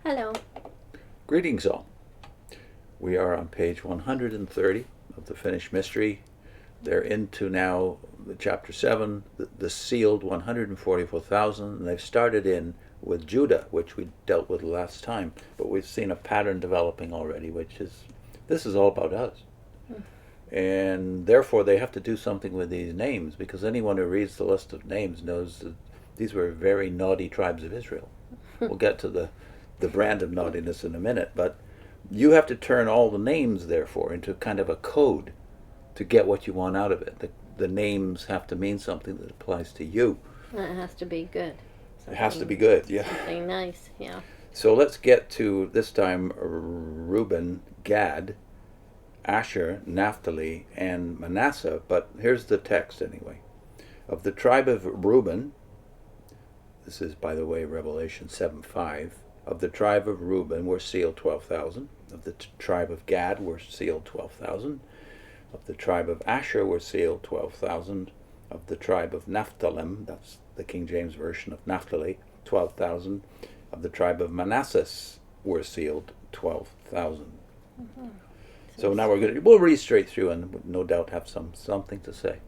Hello. Greetings all. We are on page 130 of the Finished Mystery. They're into now the chapter 7, the sealed 144,000, and they've started in with Judah, which we dealt with last time, but we've seen a pattern developing already, which is, this is all about us. And therefore they have to do something with these names, because anyone who reads the list of names knows that these were very naughty tribes of Israel. We'll get to the brand of naughtiness in a minute, but you have to turn all the names, therefore, into kind of a code to get what you want out of it. The names have to mean something that applies to you. It has to be good. It has to be good, yeah. Something nice, yeah. So let's get to, this time, Reuben, Gad, Asher, Naphtali, and Manasseh, but here's the text anyway. Of the tribe of Reuben, this is, by the way, Revelation 7:5, of the tribe of Reuben were sealed 12,000. Of the tribe of Gad were sealed 12,000. Of the tribe of Asher were sealed 12,000. Of the tribe of Naphtali, that's the King James version of Naphtali, 12,000. Of the tribe of Manasseh were sealed 12,000. Mm-hmm. So now we'll read straight through and no doubt have something to say.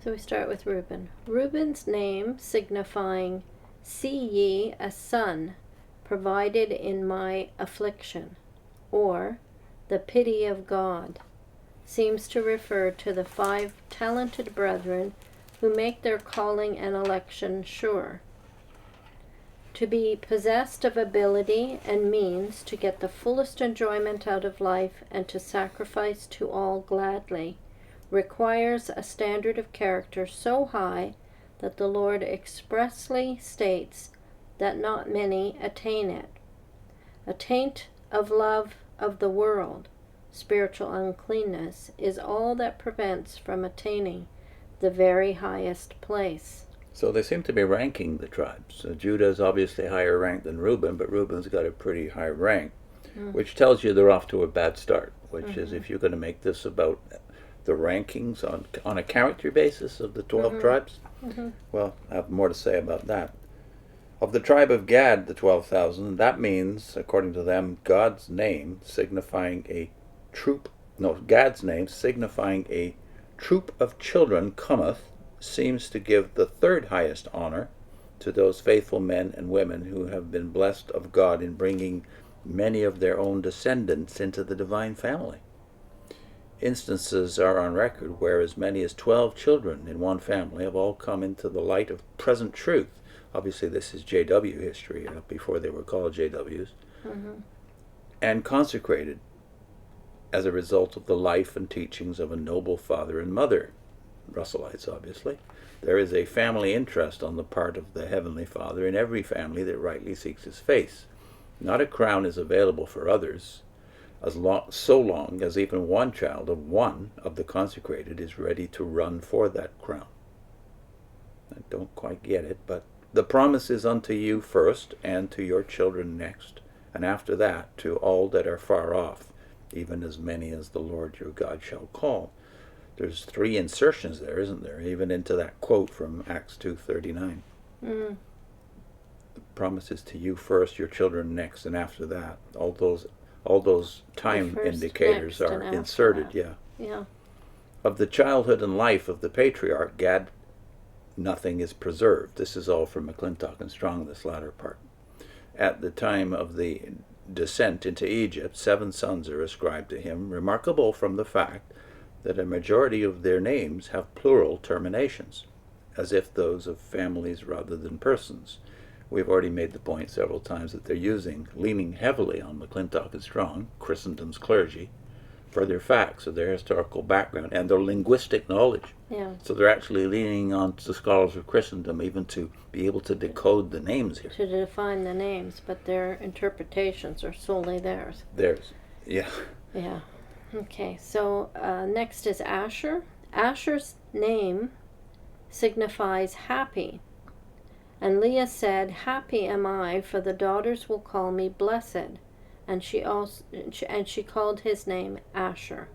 So we start with Reuben. Reuben's name signifying, "See ye a son provided in my affliction," or "the pity of God," seems to refer to the 5 talented brethren who make their calling and election sure. To be possessed of ability and means to get the fullest enjoyment out of life and to sacrifice to all gladly requires a standard of character so high that the Lord expressly states that not many attain it. A taint of love of the world, spiritual uncleanness, is all that prevents from attaining the very highest place. So they seem to be ranking the tribes. Judah is obviously higher ranked than Reuben, but Reuben's got a pretty high rank, which tells you they're off to a bad start, which is if you're going to make this about the rankings on a character basis of the 12 tribes, well, I have more to say about that. Of the tribe of Gad, the 12,000, that means, according to them, Gad's name signifying a troop of children cometh, seems to give the third highest honor to those faithful men and women who have been blessed of God in bringing many of their own descendants into the divine family. Instances are on record where as many as 12 children in one family have all come into the light of present truth. Obviously this is JW history, before they were called JWs, and consecrated as a result of the life and teachings of a noble father and mother. Russellites, obviously. There is a family interest on the part of the Heavenly Father in every family that rightly seeks His face. Not a crown is available for others, so long as even one child of one of the consecrated is ready to run for that crown. I don't quite get it, but the promise is unto you first, and to your children next, and after that to all that are far off, even as many as the Lord your God shall call. There's 3 insertions there, isn't there? Even into that quote from Acts 2:39. The promise is to you first, your children next, and after that. All those time First, indicators next, are and inserted, after Yeah. Of the childhood and life of the patriarch, Gad, nothing is preserved. This is all from McClintock and Strong, this latter part. At the time of the descent into Egypt, 7 sons are ascribed to him, remarkable from the fact that a majority of their names have plural terminations, as if those of families rather than persons. We've already made the point several times that they're leaning heavily on McClintock and Strong, Christendom's clergy, for their facts of their historical background and their linguistic knowledge. Yeah. So they're actually leaning on the scholars of Christendom even to be able to decode the names here. To define the names, but their interpretations are solely theirs. Theirs, yeah. Yeah. Okay, so next is Asher. Asher's name signifies happy. And Leah said, "Happy am I, for the daughters will call me blessed." And she called his name Asher.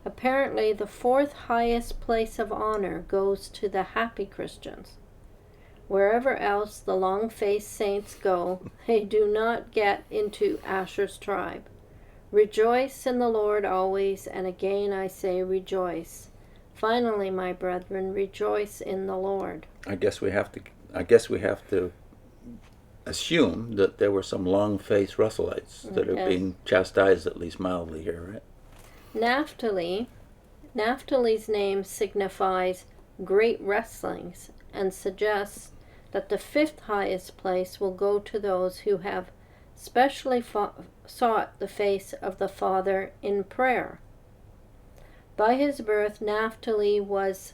Apparently, the 4th highest place of honor goes to the happy Christians. Wherever else the long-faced saints go, they do not get into Asher's tribe. Rejoice in the Lord always, and again I say rejoice. Finally, my brethren, rejoice in the Lord. I guess we have to assume that there were some long-faced Russellites that are being chastised at least mildly here, right? Naphtali's name signifies great wrestlings and suggests that the fifth highest place will go to those who have specially sought the face of the Father in prayer. By his birth, Naphtali was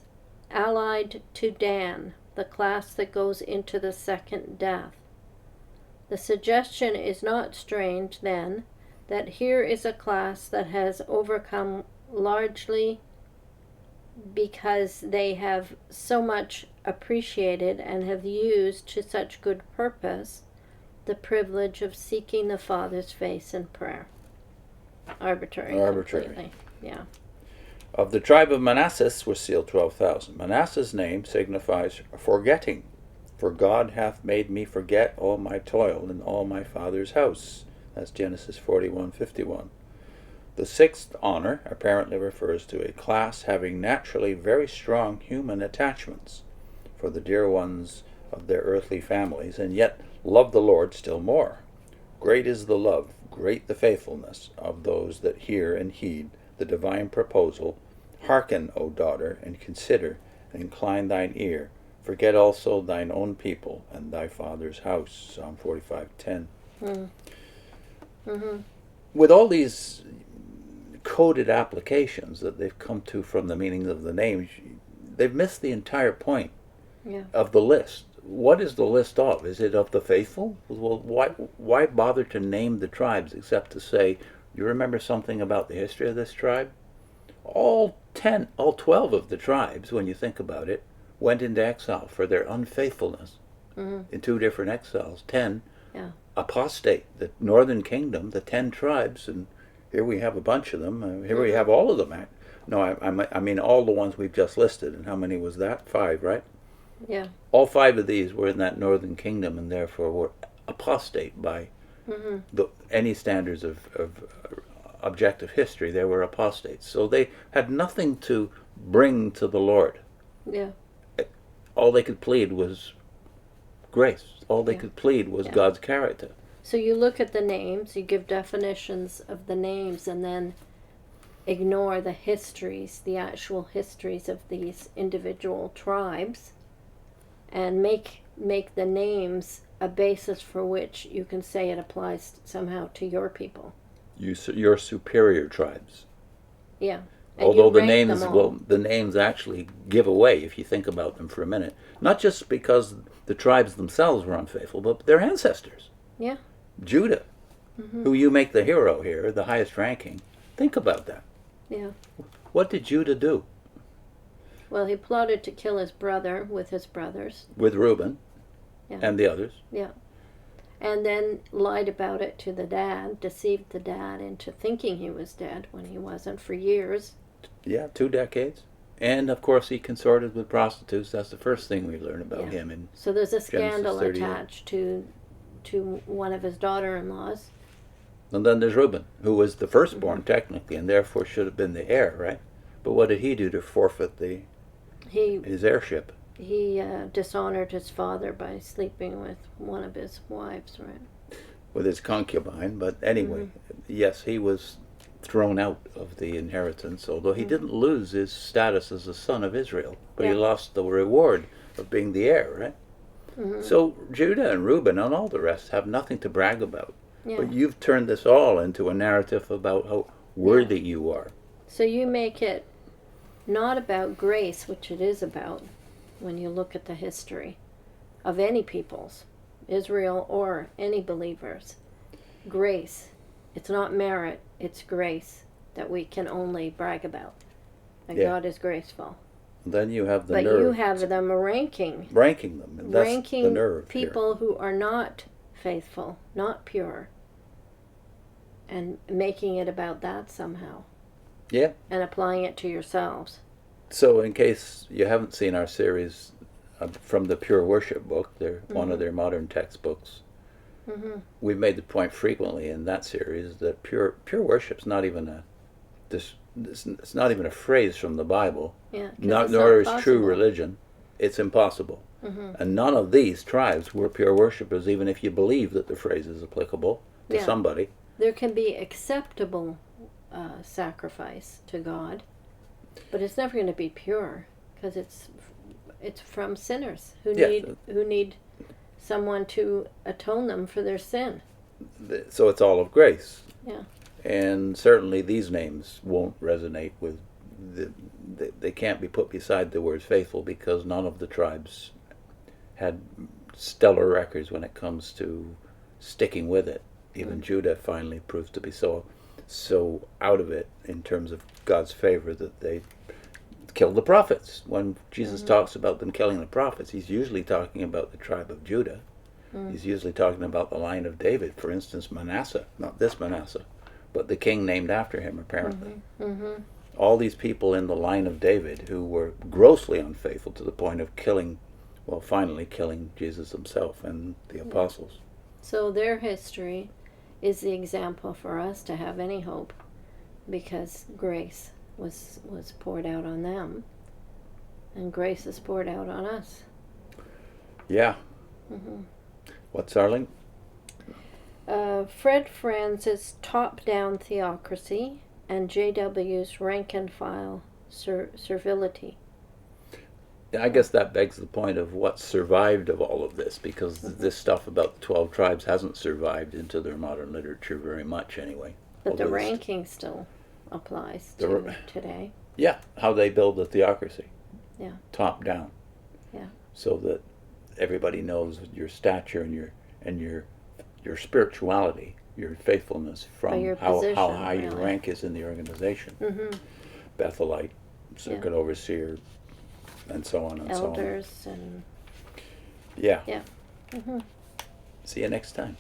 allied to Dan, the class that goes into the second death. The suggestion is not strange, then, that here is a class that has overcome largely because they have so much appreciated and have used to such good purpose the privilege of seeking the Father's face in prayer. Arbitrary. Completely. Yeah. Of the tribe of Manasseh were sealed 12,000. Manasseh's name signifies forgetting, for God hath made me forget all my toil in all my father's house. That's Genesis 41:51. The sixth honor apparently refers to a class having naturally very strong human attachments for the dear ones of their earthly families, and yet love the Lord still more. Great is the love, great the faithfulness of those that hear and heed the divine proposal. Hearken, O daughter, and consider, and incline thine ear. Forget also thine own people and thy father's house. Psalm 45:10. With all these coded applications that they've come to from the meanings of the names, they've missed the entire point of the list. What is the list of? Is it of the faithful? Well, why bother to name the tribes except to say, you remember something about the history of this tribe? All 12 of the tribes, when you think about it, went into exile for their unfaithfulness in two different exiles. 10 apostate, the northern kingdom, the 10 tribes, and here we have a bunch of them. Here we have all of them. I mean all the ones we've just listed. And how many was that? 5, right? Yeah. All 5 of these were in that northern kingdom and therefore were apostate by any standards of objective history. They were apostates. So they had nothing to bring to the Lord. Yeah. All they could plead was grace. All they could plead was God's character. So you look at the names, you give definitions of the names, and then ignore the histories, the actual histories of these individual tribes, and make the names a basis for which you can say it applies somehow to your people. Your superior tribes. Yeah. And although the names actually give away, if you think about them for a minute, not just because the tribes themselves were unfaithful, but their ancestors. Yeah. Judah, who you make the hero here, the highest ranking. Think about that. Yeah. What did Judah do? Well, he plotted to kill his brother with his brothers. With Reuben and the others. Yeah. And then lied about it to the dad, deceived the dad into thinking he was dead when he wasn't for years. Yeah, 2 decades. And, of course, he consorted with prostitutes. That's the first thing we learn about him. So there's a scandal attached to one of his daughter-in-laws. And then there's Reuben, who was the firstborn, technically, and therefore should have been the heir, right? But what did he do to forfeit his heirship? He dishonored his father by sleeping with one of his wives, right? With his concubine. But anyway, yes, he was thrown out of the inheritance, although he didn't lose his status as a son of Israel, but he lost the reward of being the heir, right? So Judah and Reuben and all the rest have nothing to brag about. But you've turned this all into a narrative about how worthy you are. So you make it not about grace, which it is about when you look at the history of any peoples, Israel or any believers. Grace. It's not merit, it's grace that we can only brag about. And God is graceful. Then you have the nerve. But you have them ranking them. And that's the nerve people here. who are not faithful, not pure, and making it about that somehow. Yeah. And applying it to yourselves. So in case you haven't seen our series from the Pure Worship book. They're one of their modern textbooks. We've made the point frequently in that series that pure worship's not even it's not even a phrase from the Bible. Yeah, Nor is true religion. It's impossible. And none of these tribes were pure worshipers, even if you believe that the phrase is applicable to somebody. There can be acceptable sacrifice to God, but it's never going to be pure because it's from sinners who need someone to atone them for their sin. So it's all of grace. Yeah. And certainly these names won't resonate with they can't be put beside the word faithful, because none of the tribes had stellar records when it comes to sticking with it. Even Judah finally proved to be so out of it in terms of God's favor that they killed the prophets. When Jesus talks about them killing the prophets, he's usually talking about the tribe of Judah. He's usually talking about the line of David. For instance, Manasseh, not this Manasseh, but the king named after him, apparently. All these people in the line of David who were grossly unfaithful to the point of finally killing Jesus himself and the apostles. So their history is the example for us to have any hope, because grace was poured out on them, and grace is poured out on us. Yeah. What's our link? Fred Franz's top-down theocracy and J.W.'s rank-and-file servility. I guess that begs the point of what survived of all of this, because this stuff about the 12 tribes hasn't survived into their modern literature very much anyway. But the ranking still applies to today. Yeah, how they build the theocracy. Yeah. Top down. Yeah. So that everybody knows your stature and your spirituality, your faithfulness from how high your rank is in the organization. Bethelite, circuit overseer, and so on and elders and yeah. yeah. See you next time.